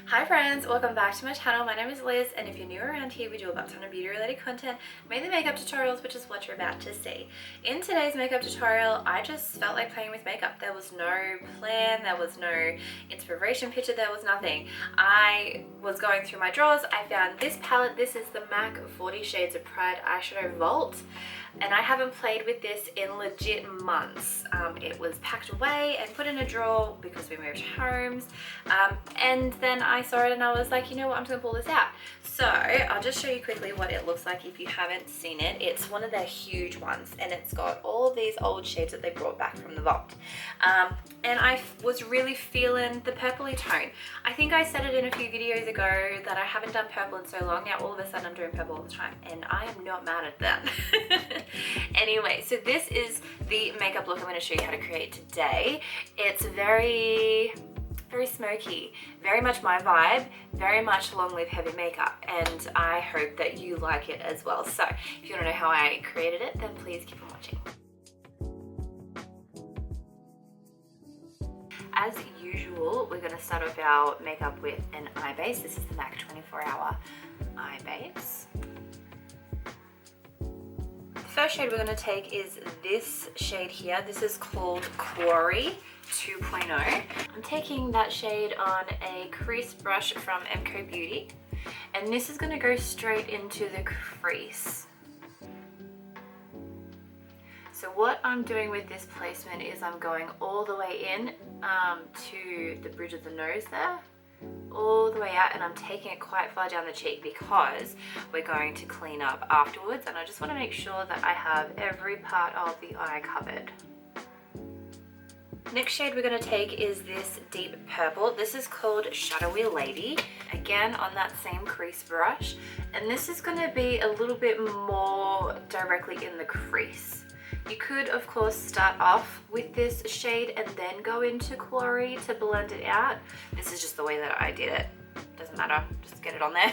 Hi friends, welcome back to my channel. My name is Liz, and if you're new around here, we do a ton of beauty related content, mainly makeup tutorials, which is what you're about to see. In today's makeup tutorial, I just felt like playing with makeup. There was no plan, there was no inspiration picture, there was nothing. I was going through my drawers, I found this palette. This is the M.A.C 40 Shades of Pride Eyeshadow Vault. And I haven't played with this in legit months. It was packed away and put in a drawer because we moved homes. And then I saw it and I was like, you know what, I'm just gonna pull this out. So I'll just show you quickly what it looks like if you haven't seen it. It's one of their huge ones and it's got all of these old shades that they brought back from the vault. And I was really feeling the purpley tone. I think I said it in a few videos ago that I haven't done purple in so long. Now all of a sudden I'm doing purple all the time and I am not mad at that. Anyway, so this is the makeup look I'm going to show you how to create today. It's very smoky, very much my vibe, very much long live heavy makeup, and I hope that you like it as well. So if you want to know how I created it, then please keep on watching. As usual, we're going to start off our makeup with an eye base. This is the M.A.C 24-hour eye base. The first shade we're going to take is this shade here. This is called Quarry 2.0. I'm taking that shade on a crease brush from M.A.C Beauty, and this is going to go straight into the crease. So what I'm doing with this placement is I'm going all the way in to the bridge of the nose there, all the way out, and I'm taking it quite far down the cheek because we're going to clean up afterwards, and I just want to make sure that I have every part of the eye covered. Next shade we're going to take is this deep purple. This is called Shadowy Lady, again on that same crease brush, and this is going to be a little bit more directly in the crease. You could of course start off with this shade and then go into Quarry to blend it out. This is just the way that I did it. Doesn't matter, just get it on there.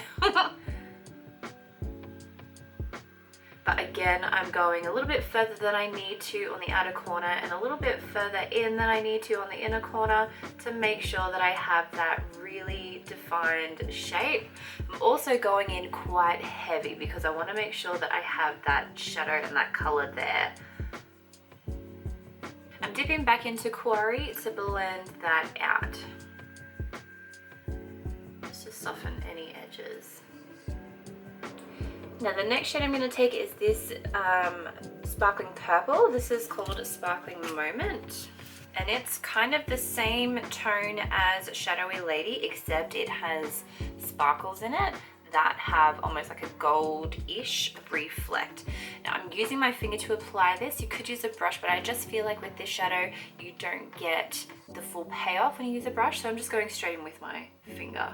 But again, I'm going a little bit further than I need to on the outer corner and a little bit further in than I need to on the inner corner to make sure that I have that really defined shape. I'm also going in quite heavy because I want to make sure that I have that shadow and that color there. I'm dipping back into Quarry to blend that out. Just to soften any edges. Now the next shade I'm going to take is this sparkling purple. This is called Sparkling Moment. And it's kind of the same tone as Shadowy Lady, except it has sparkles in it that have almost like a gold-ish reflect. Now I'm using my finger to apply this. You could use a brush, but I just feel like with this shadow you don't get the full payoff when you use a brush, so I'm just going straight in with my finger.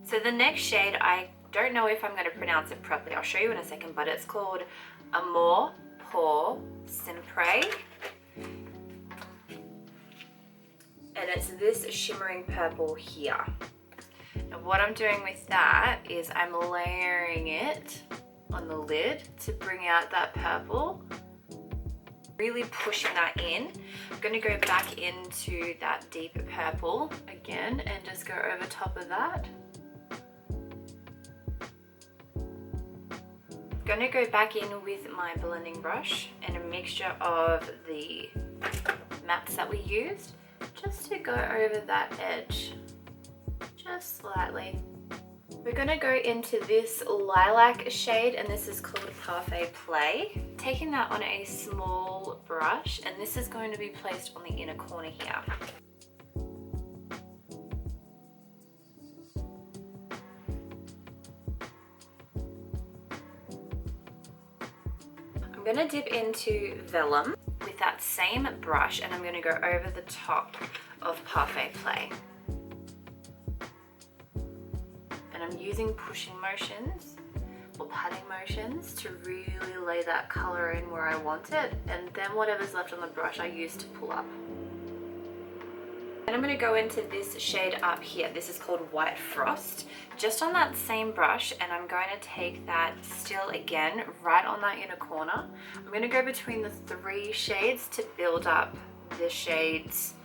So the next shade, I don't know if I'm going to pronounce it properly, I'll show you in a second, but it's called Amour pour Sempre, and it's this shimmering purple here. Now what I'm doing with that is I'm layering it on the lid to bring out that purple, really pushing that in. I'm going to go back into that deep purple again and just go over top of that. I'm going to go back in with my blending brush and a mixture of the mattes that we used, just to go over that edge, just slightly. We're going to go into this lilac shade, and this is called Parfait Play. Taking that on a small brush, and this is going to be placed on the inner corner here. I'm going to dip into Vellum with that same brush, and I'm going to go over the top of Parfait Play. And I'm using pushing motions or patting motions to really lay that color in where I want it, and then whatever's left on the brush I use to pull up. And I'm going to go into this shade up here. This is called White Frost. Just on that same brush, and I'm going to take that still again right on that inner corner. I'm going to go between the 3 shades to build up the shades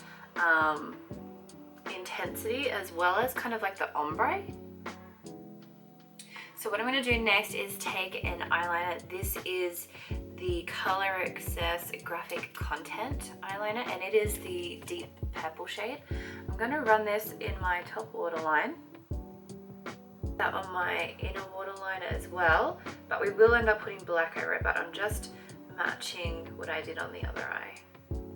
intensity, as well as kind of like the ombre. So what I'm going to do next is take an eyeliner. This is the Color Excess Graphic Content eyeliner, and it is the deep purple shade. I'm going to run this in my top waterline, that on my inner waterline as well, but we will end up putting black over it, but I'm just matching what I did on the other eye.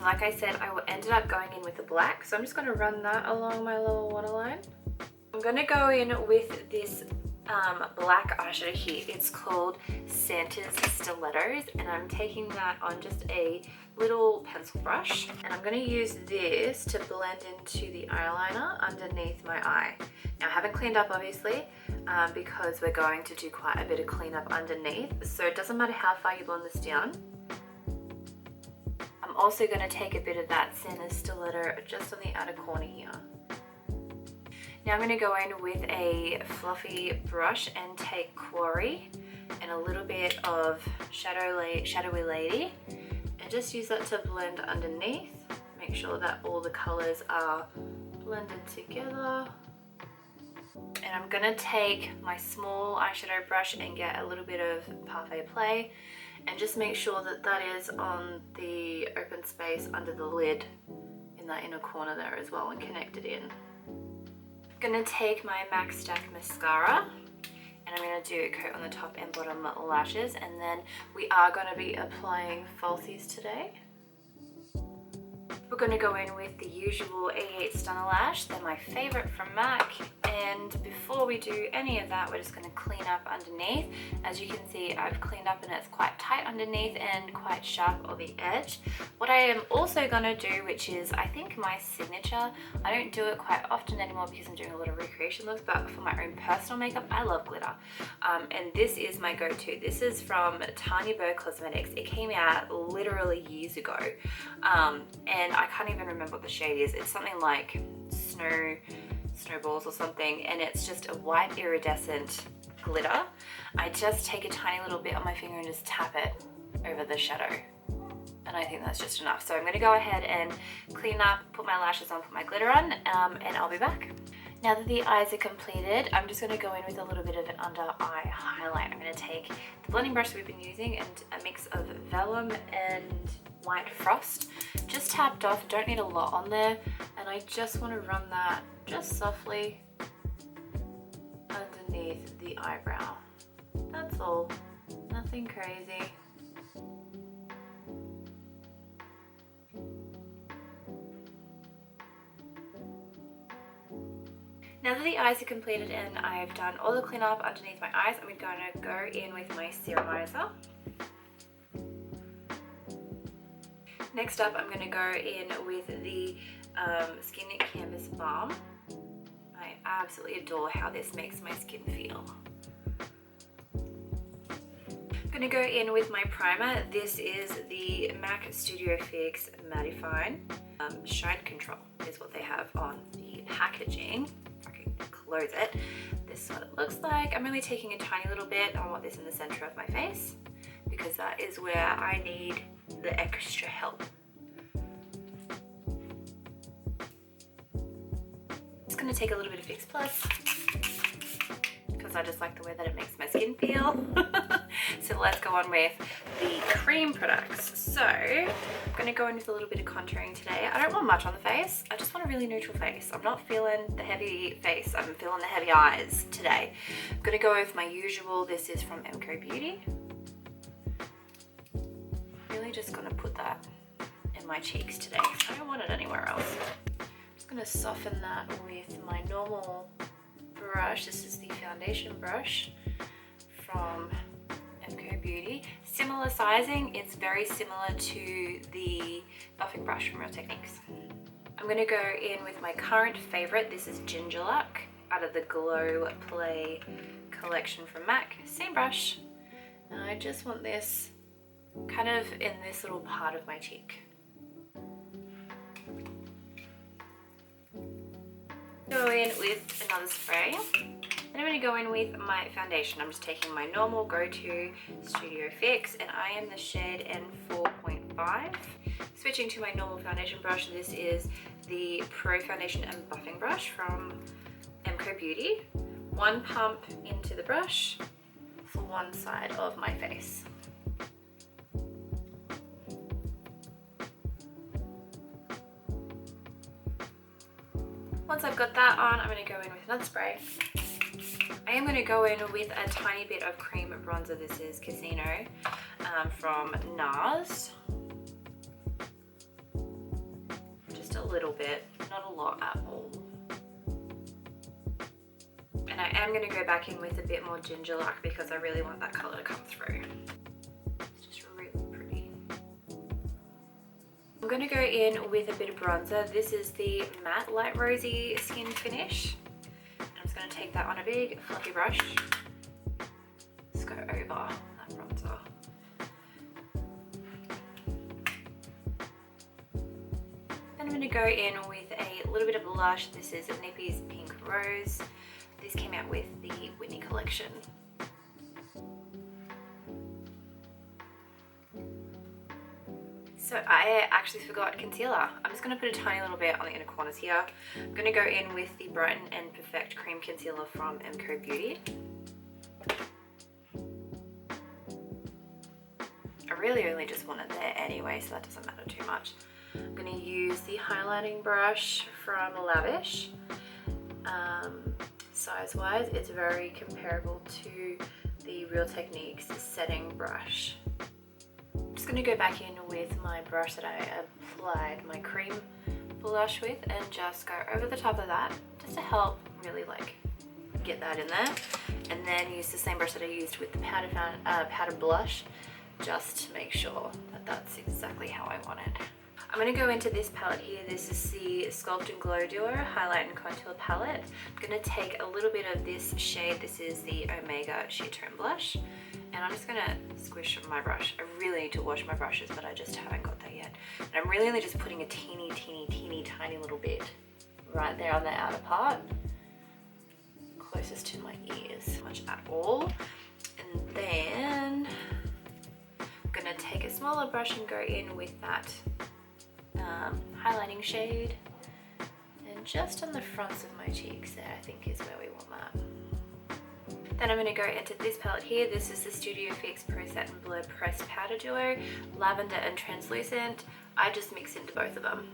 Like I said, I ended up going in with the black, so I'm just going to run that along my lower waterline. I'm going to go in with this black eyeshadow here. It's called Santa's Stilettos, and I'm taking that on just a little pencil brush, and I'm going to use this to blend into the eyeliner underneath my eye. Now I haven't cleaned up obviously, because we're going to do quite a bit of cleanup underneath, so it doesn't matter how far you blend this down. I'm also going to take a bit of that Santa's Stiletto just on the outer corner here. Now I'm going to go in with a fluffy brush and take Quarry and a little bit of Shadowy Lady, and just use that to blend underneath. Make sure that all the colours are blended together. And I'm going to take my small eyeshadow brush and get a little bit of Parfait Play, and just make sure that that is on the open space under the lid in that inner corner there as well, and connect it in. I'm going to take my M.A.C Stack Mascara, and I'm going to do a coat on the top and bottom lashes, and then we are going to be applying falsies today. We're going to go in with the usual 88 Stunner Lash. They're my favourite from M.A.C, and before we do any of that, we're just going to clean up underneath. As you can see, I've cleaned up and it's quite tight underneath and quite sharp on the edge. What I am also going to do, which is I think my signature, I don't do it quite often anymore because I'm doing a lot of recreation looks, but for my own personal makeup, I love glitter. And this is my go-to. This is from Tanya Burr Cosmetics. It came out literally years ago, and I can't even remember what the shade is. It's something like Snowballs or something, and it's just a white iridescent glitter. I just take a tiny little bit on my finger and just tap it over the shadow, and I think that's just enough. So I'm going to go ahead and clean up, put my lashes on, put my glitter on, and I'll be back. Now that the eyes are completed, I'm just going to go in with a little bit of an under eye highlight. I'm going to take the blending brush that we've been using and a mix of Vellum and White Frost, just tapped off, don't need a lot on there, and I just want to run that just softly underneath the eyebrow. That's all, nothing crazy. Now that the eyes are completed and I've done all the cleanup underneath my eyes, I'm going to go in with my serumizer. Next up, I'm going to go in with the Skin Canvas Balm. I absolutely adore how this makes my skin feel. I'm going to go in with my primer. This is the M.A.C Studio Fix Mattifying Shine Control is what they have on the packaging. If I can close it, this is what it looks like. I'm only taking a tiny little bit. I want this in the center of my face because that is where I need the extra help. Just going to take a little bit of Fix Plus because I just like the way that it makes my skin feel. So let's go on with the cream products. So I'm going to go in with a little bit of contouring today. I don't want much on the face. I just want a really neutral face. I'm not feeling the heavy face. I'm feeling the heavy eyes today. I'm going to go with my usual. This is from M.A.C Beauty. Really just going to put that in my cheeks today. I don't want it anywhere else. I'm just going to soften that with my normal brush. This is the foundation brush from M.A.C Beauty. Similar sizing, it's very similar to the buffing brush from Real Techniques. I'm going to go in with my current favorite. This is Ginger Luck out of the Glow Play collection from M.A.C. Same brush. And I just want this kind of in this little part of my cheek. Go in with another spray. Then I'm going to go in with my foundation. I'm just taking my normal go-to Studio Fix, and I am the shade N4.5. Switching to my normal foundation brush, this is the Pro Foundation and Buffing Brush from M.A.C Beauty. One pump into the brush for one side of my face. Once I've got that on, I'm going to go in with another spray. I am going to go in with a tiny bit of cream bronzer. This is Casino from NARS. Just a little bit, not a lot at all. And I am going to go back in with a bit more ginger lac because I really want that colour to come through. It's just really pretty. I'm going to go in with a bit of bronzer. This is the Matte Light Rosy Skin Finish. And I'm just going to take that on a big fluffy brush. Just go over that bronzer. Then I'm going to go in with a little bit of blush. This is Nippy's Pink Rose. This came out with the Whitney collection. So I actually forgot concealer. I'm just going to put a tiny little bit on the inner corners here. I'm going to go in with the Brighten and Perfect Cream Concealer from M.A.C Beauty. I really only just want it there anyway, so that doesn't matter too much. I'm going to use the highlighting brush from Lavish. Size-wise, it's very comparable to the Real Techniques setting brush. I'm just going to go back in with my brush that I applied my cream blush with and just go over the top of that just to help really like get that in there, and then use the same brush that I used with the powder blush just to make sure that that's exactly how I want it. I'm going to go into this palette here. This is the Sculpt and Glow Duo Highlight and Contour Palette. I'm going to take a little bit of this shade. This is the Omega Sheer Tone Blush. And I'm just going to squish my brush. I really need to wash my brushes, but I just haven't got that yet. And I'm really only just putting a teeny tiny little bit right there on the outer part, closest to my ears, much at all. And then I'm going to take a smaller brush and go in with that highlighting shade, and just on the fronts of my cheeks there, I think is where we want that. Then I'm going to go into this palette here. This is the Studio Fix Pro Satin Blur Pressed Powder Duo, Lavender and Translucent. I just mix into both of them.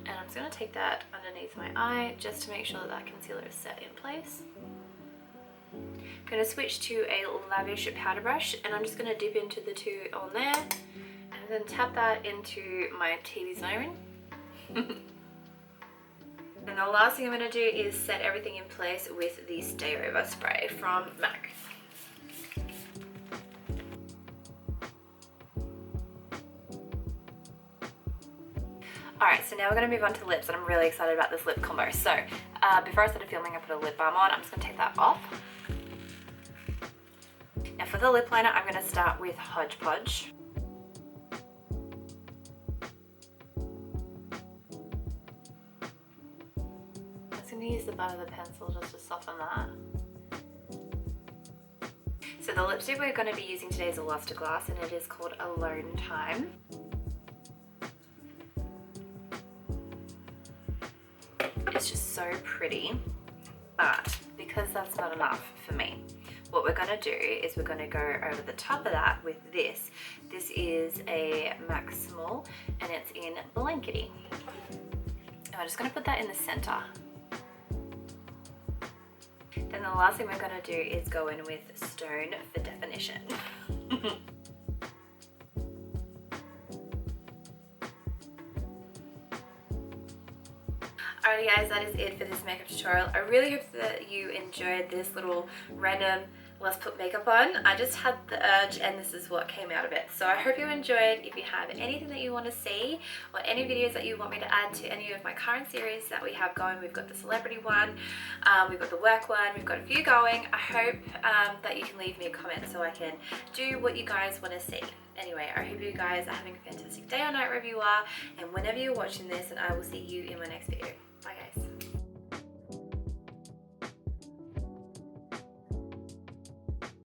And I'm just going to take that underneath my eye just to make sure that that concealer is set in place. I'm going to switch to a Lavish powder brush, and I'm just going to dip into the two on there. And then tap that into my T-zone. And the last thing I'm going to do is set everything in place with the Stay Over spray from M.A.C. Alright, so now we're going to move on to lips, and I'm really excited about this lip combo. So, before I started filming, I put a lip balm on. I'm just going to take that off. Now for the lip liner, I'm going to start with Hodgepodge. I'm going to use the butt of the pencil just to soften that. So the lipstick we're going to be using today is a Luster Glass, and it is called Alone Time. It's just so pretty, but because that's not enough for me, what we're going to do is we're going to go over the top of that with this. This is a M.A.C Small, and it's in Blankety. And I'm just going to put that in the center. Then the last thing we're going to do is go in with Stone for Definition. Alrighty guys, that is it for this makeup tutorial. I really hope that you enjoyed this little random let's put makeup on. I just had the urge and this is what came out of it. So I hope you enjoyed. If you have anything that you want to see or any videos that you want me to add to any of my current series that we have going, we've got the celebrity one, we've got the work one, we've got a few going. I hope that you can leave me a comment so I can do what you guys want to see. Anyway, I hope you guys are having a fantastic day or night wherever you are, and whenever you're watching this, and I will see you in my next video. Bye guys.